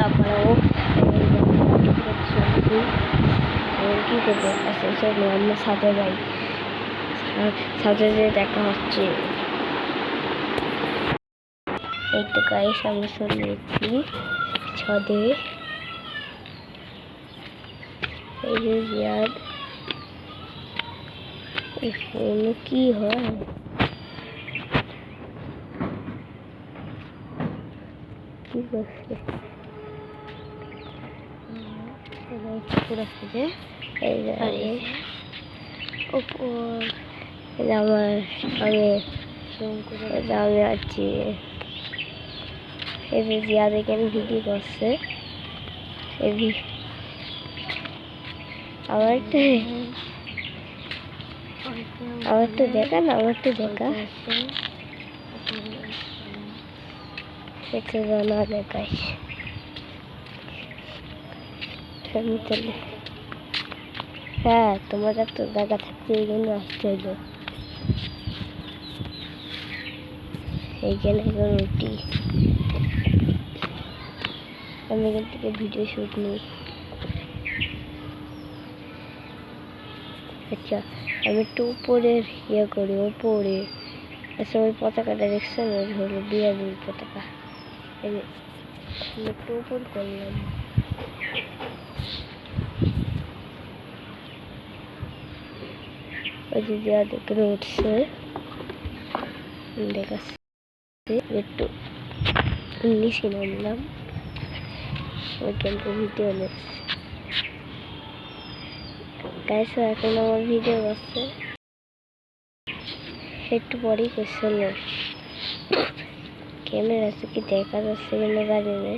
আপনারাও কি করবো চলো আমরা সাথে যাই, সাথে যেয়ে দেখা হচ্ছে। এই তো গাইস আমি চলে এসেছি ছাদে। এই যে জিয়াদ ফোনে কি হয় কি করছে পুকুর আছে যে এই যে উপর আমি আছি। এই যে জিয়াদ এখানে ভিডিও করছে। আমার তো দেখা না, আমার তো দেখা সেটা জানা দেখাই তাহলে। হ্যাঁ তোমার তো জায়গা থাকছে এইখানে আসতে হলো। এইখানে এখন উঠি আমি, এখান থেকে ভিডিও শুট নিই। আচ্ছা আমি একটু উপরের ইয়ে করি, উপরে আচ্ছা ওই পতাকাটা দেখছেন, ওই হলো বিয়ারির পতাকা। আমি একটু উপর করলাম। ওই যে যা দেখে উঠছে দেখাচ্ছে, একটু নিচে নামলাম, ওইখান থেকে ভিডিও নিচ্ছে। গাইস এখন আমার ভিডিও করছে, একটু পরেই করছিল। ক্যামেরা আছে কি দেখা যাচ্ছে কিনা জানি না।